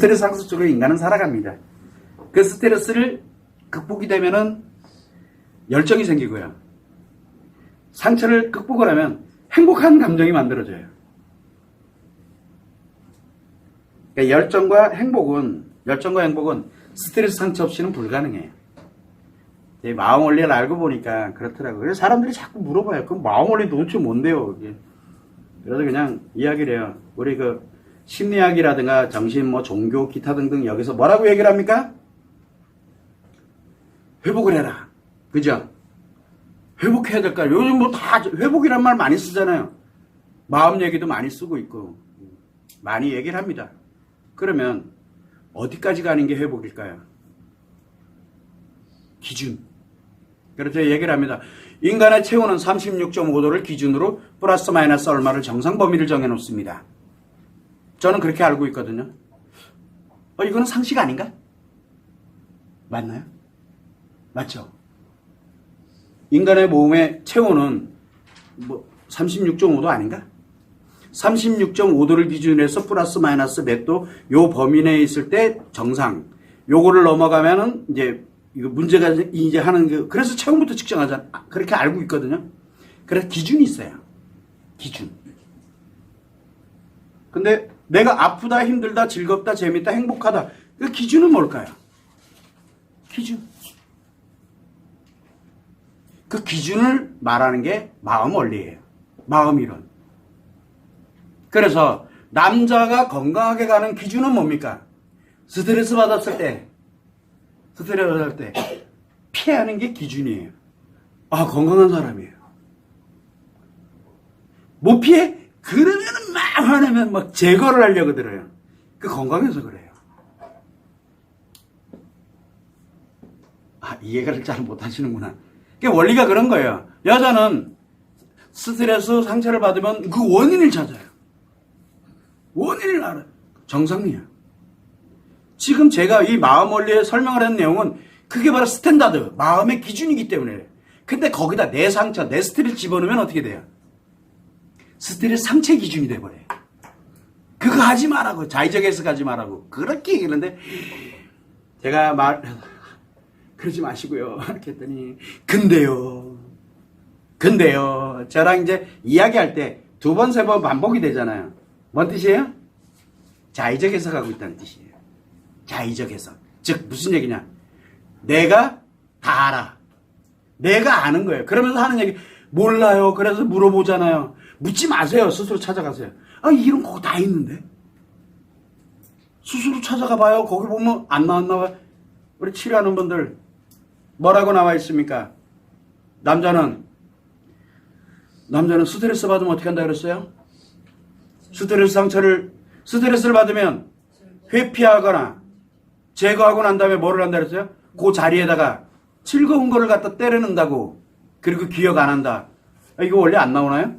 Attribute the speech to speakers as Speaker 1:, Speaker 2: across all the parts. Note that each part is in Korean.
Speaker 1: 스트레스 상승 속에 인간은 살아갑니다. 그 스트레스를 극복이 되면은 열정이 생기고요. 상처를 극복을 하면 행복한 감정이 만들어져요. 그러니까 열정과 행복은 스트레스 상처 없이는 불가능해요. 제 마음 원리를 알고 보니까 그렇더라고요. 그래서 사람들이 자꾸 물어봐요. 그럼 마음 원리 도대체 뭔데요? 이게. 그래서 그냥 이야기를 해요. 우리 그 심리학이라든가 정신, 종교, 기타 등등 여기서 뭐라고 얘기를 합니까? 회복을 해라. 그죠? 회복해야 될까요? 요즘 다 회복이란 말 많이 쓰잖아요. 마음 얘기도 많이 쓰고 있고 많이 얘기를 합니다. 그러면 어디까지 가는 게 회복일까요? 기준. 그래서 얘기를 합니다. 인간의 체온은 36.5도를 기준으로 플러스 마이너스 얼마를 정상 범위를 정해놓습니다. 저는 그렇게 알고 있거든요. 이거는 상식 아닌가? 맞나요? 맞죠? 인간의 몸의 체온은 36.5도 아닌가? 36.5도를 기준으로 해서 플러스 마이너스 몇 도 요 범위 내에 있을 때 정상. 요거를 넘어가면은 이제 이거 문제가 이제 하는 그래서 체온부터 측정하잖아. 그렇게 알고 있거든요. 그래서 기준이 있어요. 기준. 근데 내가 아프다, 힘들다, 즐겁다, 재밌다, 행복하다. 그 기준은 뭘까요? 기준. 그 기준을 말하는 게 마음 원리예요. 마음 이론. 그래서 남자가 건강하게 가는 기준은 뭡니까? 스트레스 받았을 때 피하는 게 기준이에요. 건강한 사람이에요. 못 피해? 그러면은 막 화내면 막 제거를 하려고 들어요. 그 건강해서 그래요. 이해를 잘 못하시는구나. 그 원리가 그런 거예요. 여자는 스트레스 상처를 받으면 그 원인을 찾아요. 원인을 알아요. 정상이야. 지금 제가 이 마음 원리에 설명을 한 내용은 그게 바로 스탠다드, 마음의 기준이기 때문에. 근데 거기다 내 상처, 내 스트레스 집어넣으면 어떻게 돼요? 스트레스 상처 기준이 돼버려요. 그거 하지 말라고. 자의적 해석하지 말라고. 그렇게 얘기하는데 제가 그러지 마시고요. 이렇게 했더니 근데요. 저랑 이제 이야기할 때 2번, 3번 반복이 되잖아요. 뭔 뜻이에요? 자의적 해석하고 있다는 뜻이에요. 자의적 해석. 즉 무슨 얘기냐? 내가 다 알아. 내가 아는 거예요. 그러면서 하는 얘기 몰라요. 그래서 물어보잖아요. 묻지 마세요. 스스로 찾아가세요. 이런 거 다 있는데. 스스로 찾아가 봐요. 거기 보면 안 나왔나 봐요. 우리 치료하는 분들 뭐라고 나와 있습니까? 남자는 스트레스 받으면 어떻게 한다 그랬어요? 스트레스를 받으면 회피하거나 제거하고 난 다음에 뭐를 한다 그랬어요? 그 자리에다가 즐거운 거를 갖다 때려넣는다고. 그리고 기억 안 한다. 이거 원래 안 나오나요?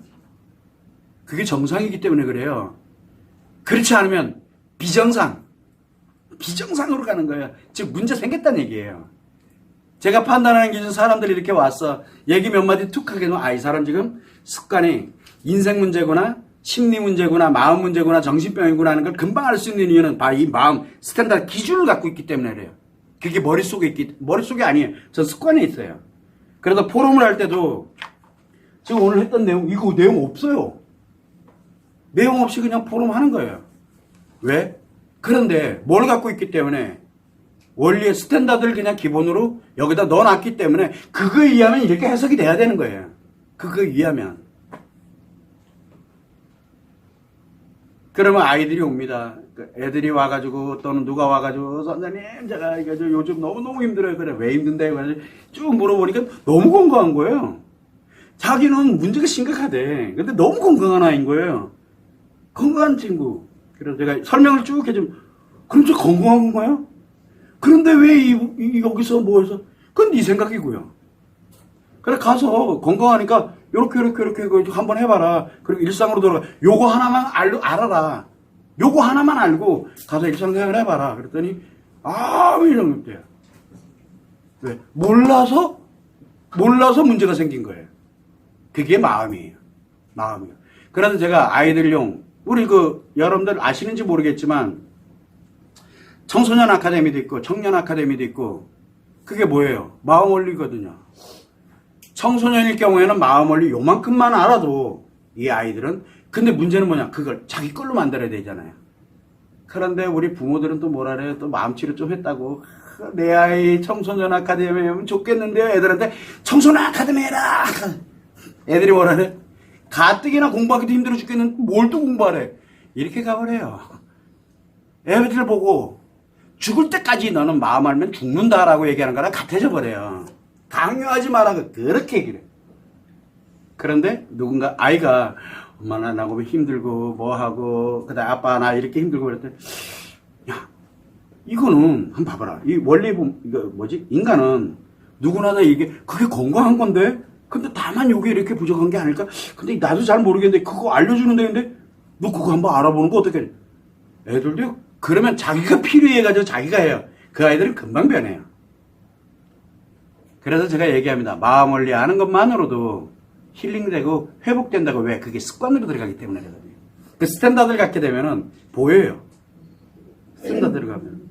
Speaker 1: 그게 정상이기 때문에 그래요. 그렇지 않으면 비정상으로 가는 거예요. 즉 문제 생겼다는 얘기예요. 제가 판단하는 기준 사람들이 이렇게 왔어. 얘기 몇 마디 툭 하게 되면 이 사람 지금 습관이 인생 문제구나, 심리 문제구나, 마음 문제구나, 정신병이구나 하는 걸 금방 알 수 있는 이유는 바로 이 마음 스탠다드 기준을 갖고 있기 때문에 그래요. 그게 머릿속에 아니에요. 전 습관에 있어요. 그래서 포럼을 할 때도 지금 오늘 했던 이거 내용 없어요. 내용 없이 그냥 포럼 하는 거예요. 왜? 그런데 뭘 갖고 있기 때문에 원리의 스탠다드를 그냥 기본으로 여기다 넣어놨기 때문에 그거에 의하면 이렇게 해석이 돼야 되는 거예요. 그거에 의하면. 그러면 아이들이 옵니다. 애들이 와가지고 또는 누가 와가지고 선생님 제가 이거 요즘 너무너무 힘들어요. 그래 왜 힘든데? 그래서 쭉 물어보니까 너무 건강한 거예요. 자기는 문제가 심각하대. 근데 너무 건강한 아이인 거예요. 건강한 친구. 그래서 제가 설명을 쭉 해주면 그럼 저 건강한 거예요? 그런데 왜 여기서 뭐 해서 그건 네 생각이고요. 그래 가서 건강하니까 요렇게 한번 해봐라. 그리고 일상으로 돌아가. 요거 하나만 알아라. 요거 하나만 알고 가서 일상생활 해봐라. 그랬더니 이런 것도요. 왜? 몰라서 문제가 생긴 거예요. 그게 마음이에요. 그래서 제가 아이들용 우리 여러분들 아시는지 모르겠지만 청소년 아카데미도 있고 청년 아카데미도 있고 그게 뭐예요? 마음원리거든요. 청소년일 경우에는 마음원리 요만큼만 알아도 이 아이들은 근데 문제는 뭐냐? 그걸 자기 걸로 만들어야 되잖아요. 그런데 우리 부모들은 또 뭐라 그래요? 또 마음치료 좀 했다고 내 아이 청소년 아카데미 하면 좋겠는데요. 애들한테 청소년 아카데미 해라. 애들이 뭐라 그래? 가뜩이나 공부하기도 힘들어 죽겠는데 뭘 또 공부하래? 이렇게 가버려요. 애들 보고 죽을 때까지 너는 마음 알면 죽는다라고 얘기하는 거랑 같아져 버려요. 강요하지 마라. 그렇게 얘기를 해. 그런데 누군가 아이가 엄마 나 보면 힘들고 뭐하고 그다음 아빠 나 이렇게 힘들고 그랬더니 야 이거는 한번 봐봐라. 이 원리 이거 뭐지? 인간은 누구나 다 이게 그게 건강한 건데 근데 다만 요게 이렇게 부족한 게 아닐까? 근데 나도 잘 모르겠는데 그거 알려주는데 근데 너 그거 한번 알아보는 거 어떻게 해? 애들도 그러면 자기가 필요해가지고 자기가 해요. 그 아이들은 금방 변해요. 그래서 제가 얘기합니다. 마음 원리 아는 것만으로도 힐링되고 회복된다고. 왜? 그게 습관으로 들어가기 때문에 그러거든요. 그 스탠다드를 갖게 되면은 보여요. 스탠다드를 가면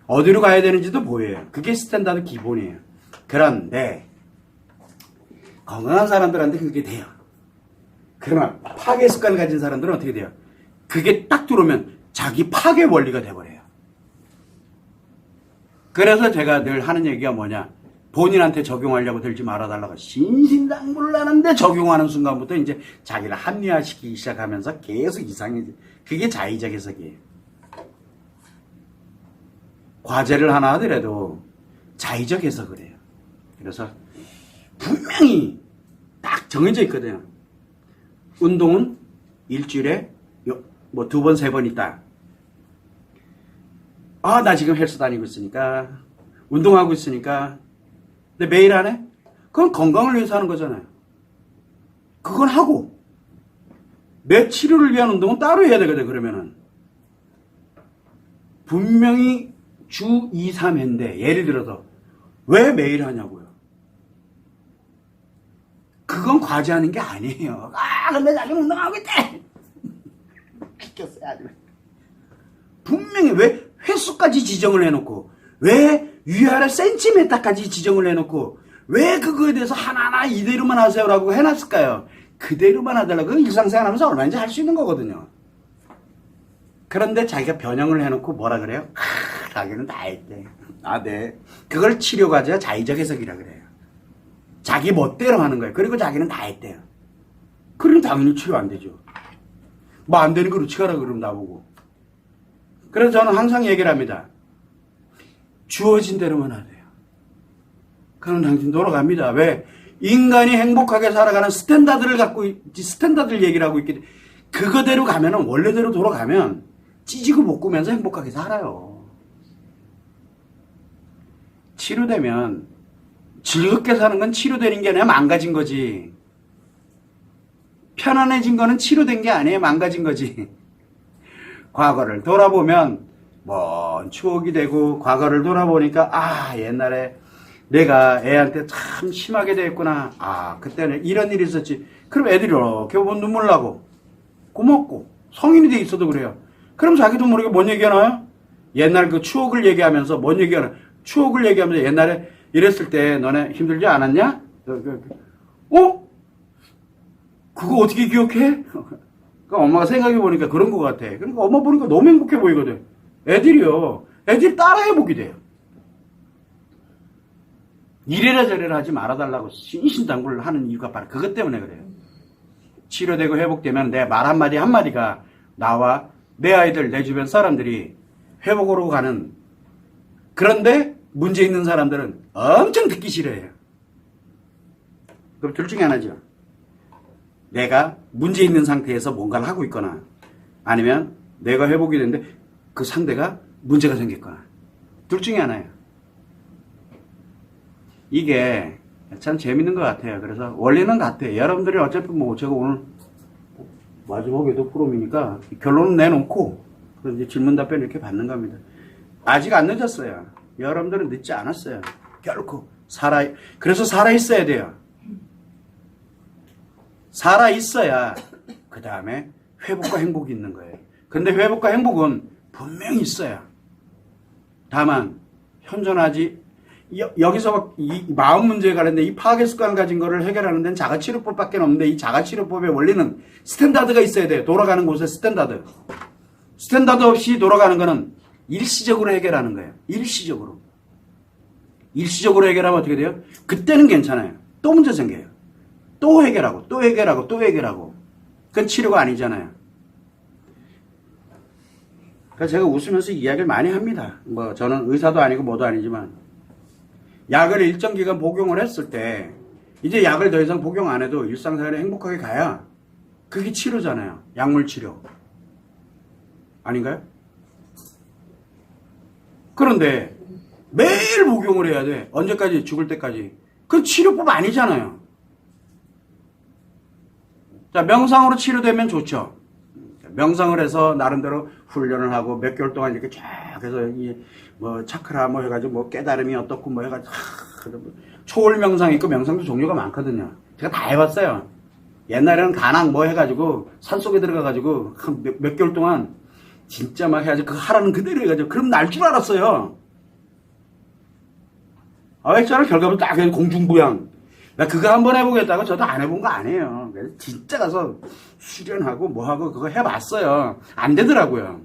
Speaker 1: 어디로 가야 되는지도 보여요. 그게 스탠다드 기본이에요. 그런데 건강한 사람들한테 그게 돼요. 그러나 파괴 습관을 가진 사람들은 어떻게 돼요? 그게 딱 들어오면 자기 파괴 원리가 돼버려요. 그래서 제가 늘 하는 얘기가 뭐냐? 본인한테 적용하려고 들지 말아달라고 신신당부를 하는데 적용하는 순간부터 이제 자기를 합리화시키기 시작하면서 계속 이상해져. 그게 자의적 해석이에요. 과제를 하나 하더라도 자의적 해석을 해요. 그래서 분명히 딱 정해져 있거든요. 운동은 일주일에 뭐 2번, 3번 있다. 아, 나 지금 헬스 다니고 있으니까, 운동하고 있으니까, 근데 매일 안 해? 그건 건강을 위해서 하는 거잖아요. 그건 하고, 내 치료를 위한 운동은 따로 해야 되거든, 그러면은. 분명히 주 2, 3회인데, 예를 들어서, 왜 매일 하냐고요? 그건 과제하는 게 아니에요. 아, 근데 나 지금 운동하고 있대! 죽겠어요, 아주. 분명히 왜 횟수까지 지정을 해놓고, 왜 위아래 센티미터까지 지정을 해놓고, 왜 그거에 대해서 하나하나 이대로만 하세요라고 해놨을까요? 그대로만 하더라도 그 일상생활 하면서 얼마인지 할 수 있는 거거든요. 그런데 자기가 변형을 해놓고 뭐라 그래요? 자기는 다 했대. 아, 네. 그걸 치료과제가 자의적 해석이라 그래요. 자기 멋대로 하는 거예요. 그리고 자기는 다 했대요. 그럼 당연히 치료 안 되죠. 뭐 안 되는 거 루치가라 그러면 나보고. 그래서 저는 항상 얘기를 합니다. 주어진 대로만 하세요. 그럼 당신 돌아갑니다. 왜? 인간이 행복하게 살아가는 스탠다드를 갖고 있지, 스탠다드를 얘기를 하고 있기 때문에 그거대로 가면은 원래대로 돌아가면 찌지고 볶으면서 행복하게 살아요. 치료되면 즐겁게 사는 건 치료되는 게 아니라 망가진 거지. 편안해진 거는 치료된 게 아니에요. 망가진 거지. 과거를 돌아보면 먼 추억이 되고 과거를 돌아보니까 아 옛날에 내가 애한테 참 심하게 대했구나. 아 그때는 이런 일이 있었지. 그럼 애들이 이렇게 보면 눈물 나고 고맙고 성인이 돼 있어도 그래요. 그럼 자기도 모르게 뭔 얘기하나요? 옛날 그 추억을 얘기하면서 뭔 얘기하나? 추억을 얘기하면서 옛날에 이랬을 때 너네 힘들지 않았냐? 어? 그거 어떻게 기억해? 그러니까 엄마가 생각해보니까 그런 것 같아. 그러니까 엄마 보니까 너무 행복해 보이거든. 애들이요. 애들이 따라해보게 돼요. 이래라 저래라 하지 말아달라고 신신당부를 하는 이유가 바로 그것 때문에 그래요. 치료되고 회복되면 내 말 한마디 한마디가 나와 내 아이들, 내 주변 사람들이 회복으로 가는. 그런데 문제 있는 사람들은 엄청 듣기 싫어해요. 그럼 둘 중에 하나죠. 내가 문제 있는 상태에서 뭔가를 하고 있거나 아니면 내가 회복이 됐는데 그 상대가 문제가 생겼거나 둘 중에 하나예요. 이게 참 재밌는 것 같아요. 그래서 원리는 같아요. 여러분들이 어차피 뭐 제가 오늘 마지막에도 프롬이니까 결론은 내놓고 이제 질문 답변 이렇게 받는 겁니다. 아직 안 늦었어요. 여러분들은 늦지 않았어요. 결코 그래서 살아있어야 돼요. 살아있어야 그 다음에 회복과 행복이 있는 거예요. 근데 회복과 행복은 분명히 있어요. 다만 현존하지 여기서 이 마음 문제에 관련된 이 파괴 습관을 가진 거를 해결하는 데는 자가치료법밖에 없는데 이 자가치료법의 원리는 스탠다드가 있어야 돼요. 돌아가는 곳에 스탠다드. 스탠다드 없이 돌아가는 거는 일시적으로 해결하는 거예요. 일시적으로. 일시적으로 해결하면 어떻게 돼요? 그때는 괜찮아요. 또 문제 생겨요. 또 해결하고 또 해결하고 또 해결하고. 그건 치료가 아니잖아요. 그래서 제가 웃으면서 이야기를 많이 합니다. 뭐 저는 의사도 아니고 뭐도 아니지만 약을 일정 기간 복용을 했을 때 이제 약을 더 이상 복용 안 해도 일상생활에 행복하게 가야 그게 치료잖아요. 약물 치료. 아닌가요? 그런데 매일 복용을 해야 돼. 언제까지? 죽을 때까지. 그건 치료법 아니잖아요. 자, 명상으로 치료되면 좋죠. 명상을 해서 나름대로 훈련을 하고 몇 개월 동안 이렇게 쫙 해서 뭐 차크라 뭐 해가지고 뭐 깨달음이 어떻고 뭐 해가지고 초월 명상 있고 명상도 종류가 많거든요. 제가 다 해봤어요. 옛날에는 다낭 뭐 해가지고 산속에 들어가가지고 몇 개월 동안 진짜 막 해가지고 그거 하라는 그대로 해가지고 그럼 날 줄 알았어요. 있잖아. 결과물 딱 해서 공중부양. 나 그거 한번 해보겠다고 저도 안 해본 거 아니에요. 그래서 진짜 가서 수련하고 뭐하고 그거 해봤어요. 안 되더라고요.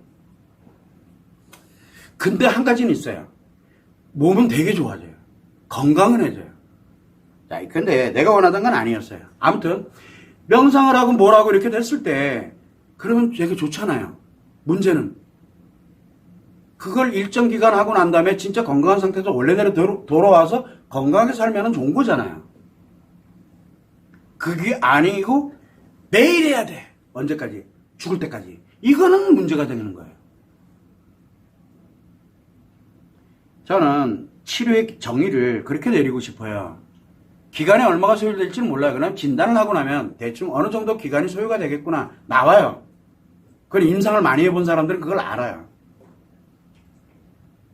Speaker 1: 근데 한 가지는 있어요. 몸은 되게 좋아져요. 건강은 해져요. 자, 근데 내가 원하던 건 아니었어요. 아무튼 명상을 하고 뭐라고 이렇게 됐을 때 그러면 되게 좋잖아요. 문제는 그걸 일정 기간 하고 난 다음에 진짜 건강한 상태에서 원래대로 돌아와서 건강하게 살면 좋은 거잖아요. 그게 아니고 매일 해야 돼. 언제까지? 죽을 때까지. 이거는 문제가 되는 거예요. 저는 치료의 정의를 그렇게 내리고 싶어요. 기간이 얼마가 소요될지는 몰라요. 그럼 진단을 하고 나면 대충 어느 정도 기간이 소요가 되겠구나. 나와요. 그걸 임상을 많이 해본 사람들은 그걸 알아요.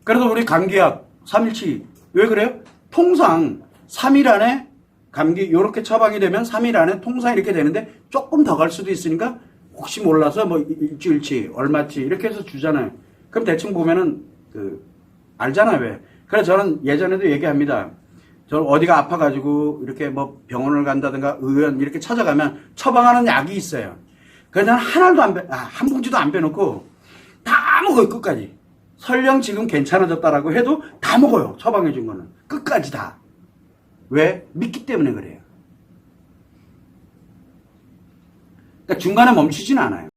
Speaker 1: 그래도 우리 감기약 3일치 왜 그래요? 통상 3일 안에 감기 요렇게 처방이 되면 3일 안에 통상 이렇게 되는데 조금 더 갈 수도 있으니까 혹시 몰라서 뭐 일주일치 얼마치 이렇게 해서 주잖아요. 그럼 대충 보면은 알잖아요. 왜? 그래서 저는 예전에도 얘기합니다. 저는 어디가 아파가지고 이렇게 뭐 병원을 간다든가 의원 이렇게 찾아가면 처방하는 약이 있어요. 그래서 저는 한 봉지도 안 빼놓고 다 먹어요. 끝까지. 설령 지금 괜찮아졌다라고 해도 다 먹어요. 처방해준 거는. 끝까지 다. 왜? 믿기 때문에 그래요. 그러니까 중간에 멈추진 않아요.